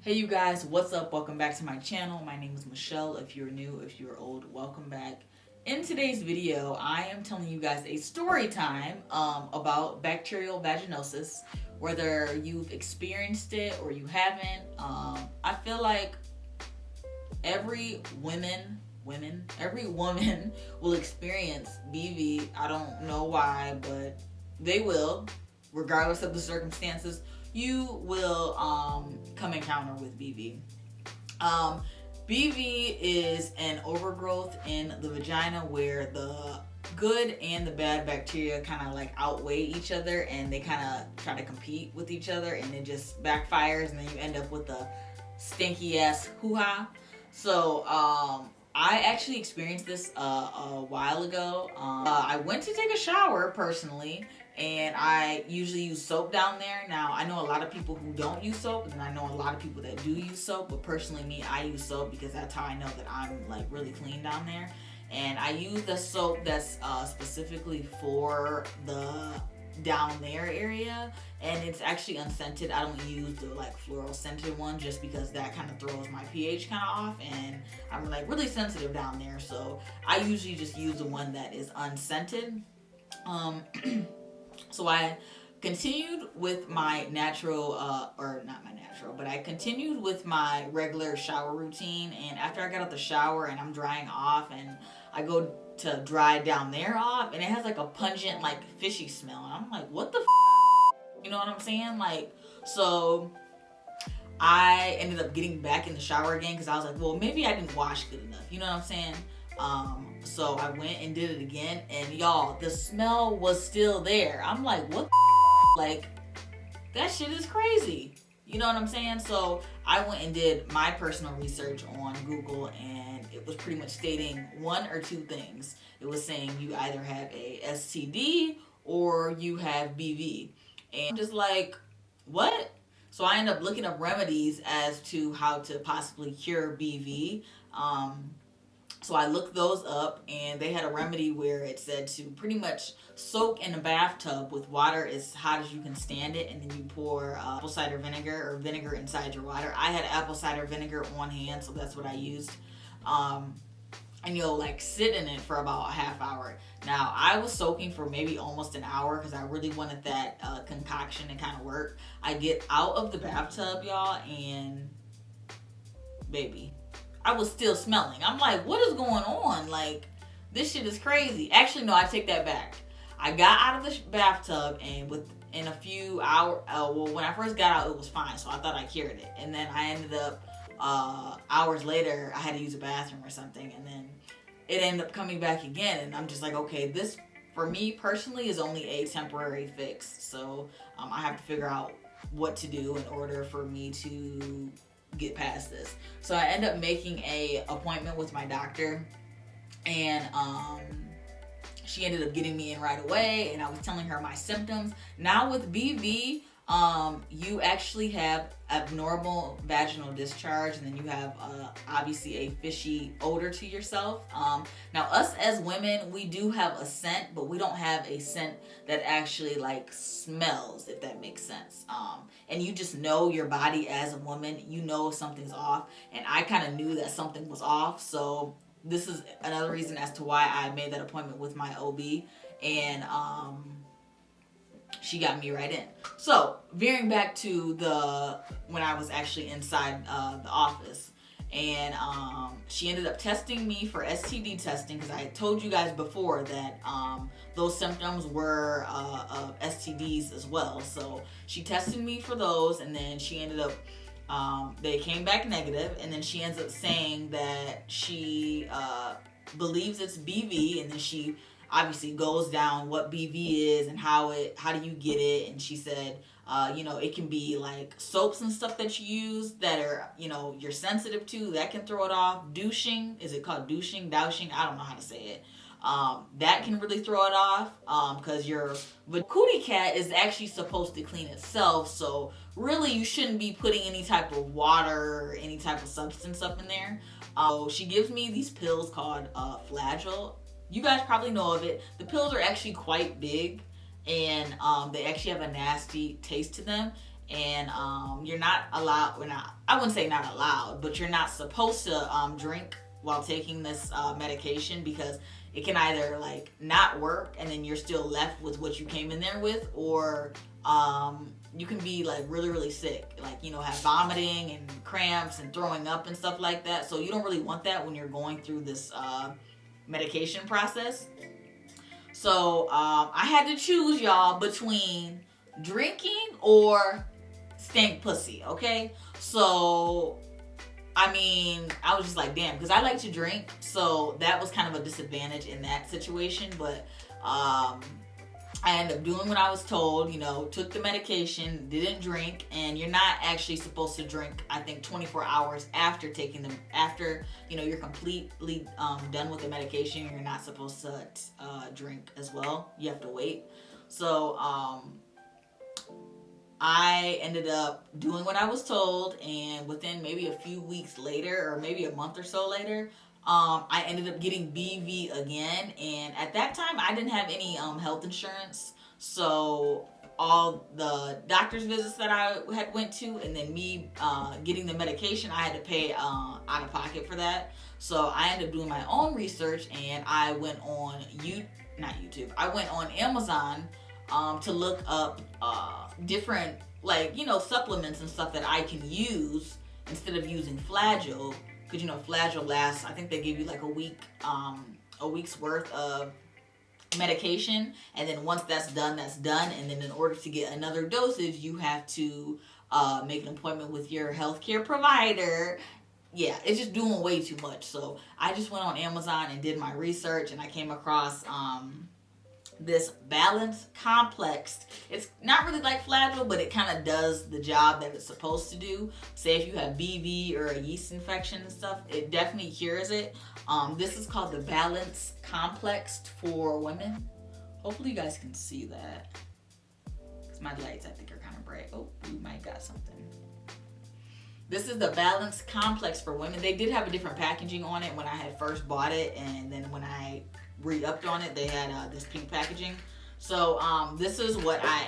Hey you guys, what's up? Welcome back to my channel. My name is Michelle. If you're new, if you're old, welcome back. In today's video, I am telling you guys a story time about bacterial vaginosis. Whether you've experienced it or you haven't, I feel like every woman will experience BV. I don't know why, but they will, regardless of the circumstances. You will come encounter with BV. BV is an overgrowth in the vagina where the good and the bad bacteria kind of like outweigh each other, and they kind of try to compete with each other, and it just backfires, and then you end up with a stinky ass hoo-ha. So I actually experienced this a while ago. I went to take a shower personally, and I usually use soap down there. Now, I know a lot of people who don't use soap, and I know a lot of people that do use soap, but personally me, I use soap because that's how I know that I'm like really clean down there. And I use the soap that's specifically for the down there area, and it's actually unscented. I don't use the like floral scented one just because that kind of throws my pH kind of off, and I'm like really sensitive down there, so I usually just use the one that is unscented. So I continued with my natural, or not my natural, but I continued with my regular shower routine. And after I got out the shower and I'm drying off, and I go to dry down there off, and it has like a pungent, like fishy smell. And I'm like, what the You know what I'm saying? Like, so I ended up getting back in the shower again because I was like, well, maybe I didn't wash good enough. You know what I'm saying? So I went and did it again, and y'all, the smell was still there. I'm like, what the like, that shit is crazy. You know what I'm saying? So I went and did my personal research on Google, and it was pretty much stating one or two things. It was saying you either have a STD or you have BV. And I'm just like, what? So I ended up looking up remedies as to how to possibly cure BV. So I looked those up, and they had a remedy where it said to pretty much soak in a bathtub with water as hot as you can stand it, and then you pour apple cider vinegar or vinegar inside your water. I had apple cider vinegar on hand, so that's what I used. And you'll like sit in it for about a half hour. Now, I was soaking for maybe almost an hour because I really wanted that concoction to kind of work. I get out of the bathtub, y'all, and baby, I was still smelling. I'm like, what is going on? Like, this shit is crazy. Actually, no, I take that back. I got out of the bathtub, and within a few hours, well, when I first got out, it was fine, so I thought I cured it. And then I ended up, hours later, I had to use a bathroom or something, and then it ended up coming back again, and I'm just like, okay, this, for me personally, is only a temporary fix. So I have to figure out what to do in order for me to get past this. So I end up making a appointment with my doctor, and she ended up getting me in right away, and I was telling her my symptoms. Now with BV, you actually have abnormal vaginal discharge, and then you have obviously a fishy odor to yourself. Now us as women, we do have a scent, but we don't have a scent that actually like smells, if that makes sense. And you just know your body as a woman, you know if something's off, and I kind of knew that something was off. So this is another reason as to why I made that appointment with my OB, and she got me right in. So veering back to when I was actually inside the office, and she ended up testing me for STD testing, because I had told you guys before that those symptoms were of STDs as well. So she tested me for those, and then she ended up they came back negative, and then she ends up saying that she believes it's BV, and then she obviously goes down what BV is and how do you get it. And she said, it can be like soaps and stuff that you use that are, you're sensitive to, that can throw it off. Douching, is it called douching? I don't know how to say it. That can really throw it off, because your cootie cat is actually supposed to clean itself. So really, you shouldn't be putting any type of water or any type of substance up in there. So she gives me these pills called Flagyl. You guys probably know of it. The pills are actually quite big, and they actually have a nasty taste to them. and you're not allowed. We're not. I wouldn't say not allowed, but you're not supposed to drink while taking this medication, because it can either like not work and then you're still left with what you came in there with, or you can be like really really sick, like have vomiting and cramps and throwing up and stuff like that. So you don't really want that when you're going through this medication process. So I had to choose, y'all, between drinking or stank pussy. Okay, so I mean, I was just like, damn, because I like to drink, so that was kind of a disadvantage in that situation. But I ended up doing what I was told, took the medication, didn't drink, and you're not actually supposed to drink, I think, 24 hours after taking them, after, you're completely done with the medication, you're not supposed to drink as well. You have to wait. So I ended up doing what I was told, and within maybe a few weeks later, or maybe a month or so later, I ended up getting BV again. And at that time, I didn't have any health insurance, so all the doctor's visits that I had went to, and then me getting the medication, I had to pay out of pocket for that. So I ended up doing my own research, and I went on I went on Amazon to look up different, like, supplements and stuff that I can use instead of using Flagyl. Because, Flagyl lasts, I think they give you like a week's worth of medication. And then once that's done, that's done. And then in order to get another dosage, you have to make an appointment with your healthcare provider. Yeah, it's just doing way too much. So I just went on Amazon and did my research, and I came across this Balance Complex. It's not really like Flagyl, but it kind of does the job that it's supposed to do. Say if you have BV or a yeast infection and stuff, it definitely cures it. This is called the Balance Complex for women. Hopefully you guys can see that, because my lights, I think, are kind of bright. Oh, we might got something. This is the Balance Complex for women. They did have a different packaging on it when I had first bought it, and then when I re-upped on it, they had this pink packaging. So this is what I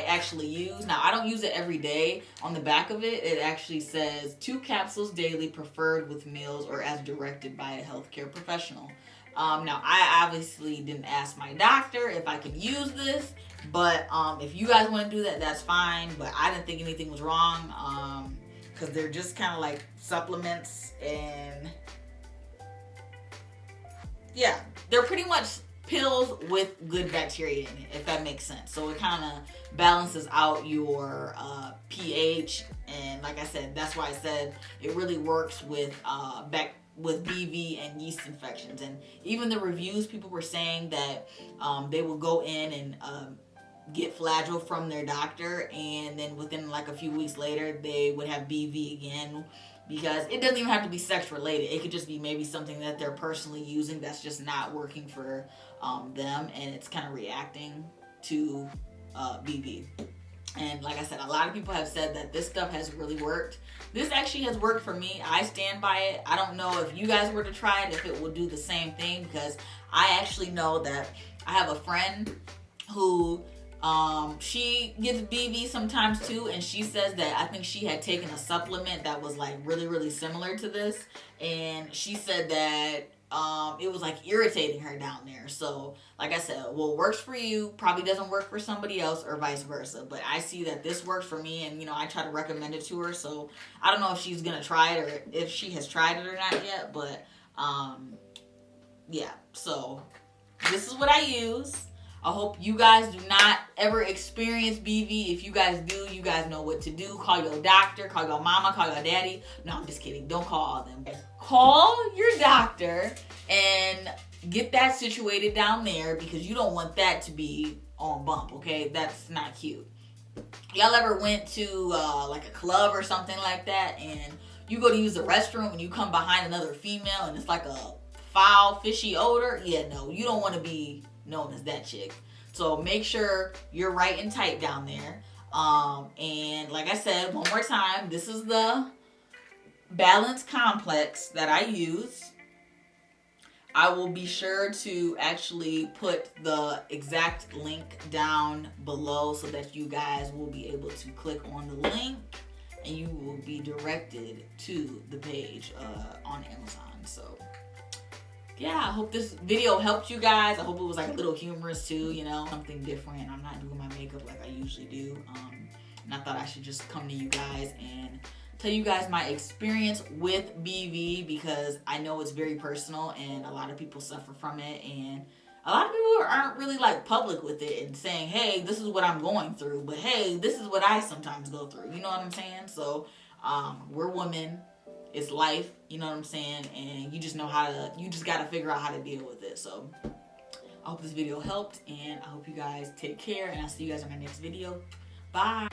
actually use. Now, I don't use it every day. On the back of it, it actually says 2 capsules daily, preferred with meals or as directed by a healthcare professional. Now, I obviously didn't ask my doctor if I could use this, but if you guys want to do that, that's fine. But I didn't think anything was wrong, because they're just kind of like supplements, and yeah, they're pretty much pills with good bacteria in it, if that makes sense. So it kind of balances out your pH, and like I said, that's why I said it really works with BV and yeast infections. And even the reviews, people were saying that they will go in and get Flagyl from their doctor, and then within like a few weeks later they would have BV again, because it doesn't even have to be sex related. It could just be maybe something that they're personally using that's just not working for them, and it's kind of reacting to BV. And like I said, a lot of people have said that this stuff has really worked. This actually has worked for me. I stand by it. I don't know if you guys were to try it, if it will do the same thing, because I actually know that I have a friend who she gets BV sometimes too, and she says that I think she had taken a supplement that was like really really similar to this, and she said that it was like irritating her down there. So like I said, what works for you probably doesn't work for somebody else, or vice versa. But I see that this works for me, and I try to recommend it to her. So I don't know if she's gonna try it, or if she has tried it or not yet, but yeah, so this is what I use. I hope you guys do not ever experience BV. If you guys do, you guys know what to do. Call your doctor, call your mama, call your daddy. No, I'm just kidding. Don't call all them. Call your doctor and get that situated down there, because you don't want that to be on bump, okay? That's not cute. Y'all ever went to like a club or something like that, and you go to use the restroom and you come behind another female and it's like a foul, fishy odor? Yeah, no, you don't want to be known as that chick. So make sure you're right and tight down there. And like I said, one more time, this is the Balance Complex that I use. I will be sure to actually put the exact link down below so that you guys will be able to click on the link and you will be directed to the page on Amazon. So yeah, I hope this video helped you guys. I hope it was like a little humorous too, you know, something different. I'm not doing my makeup like I usually do. And I thought I should just come to you guys and tell you guys my experience with BV, because I know it's very personal and a lot of people suffer from it, and a lot of people aren't really like public with it and saying, hey, this is what I'm going through, but hey, this is what I sometimes go through. You know what I'm saying? So we're women. It's life, you know what I'm saying? And you just gotta figure out how to deal with it. So I hope this video helped, and I hope you guys take care, and I'll see you guys in my next video. Bye.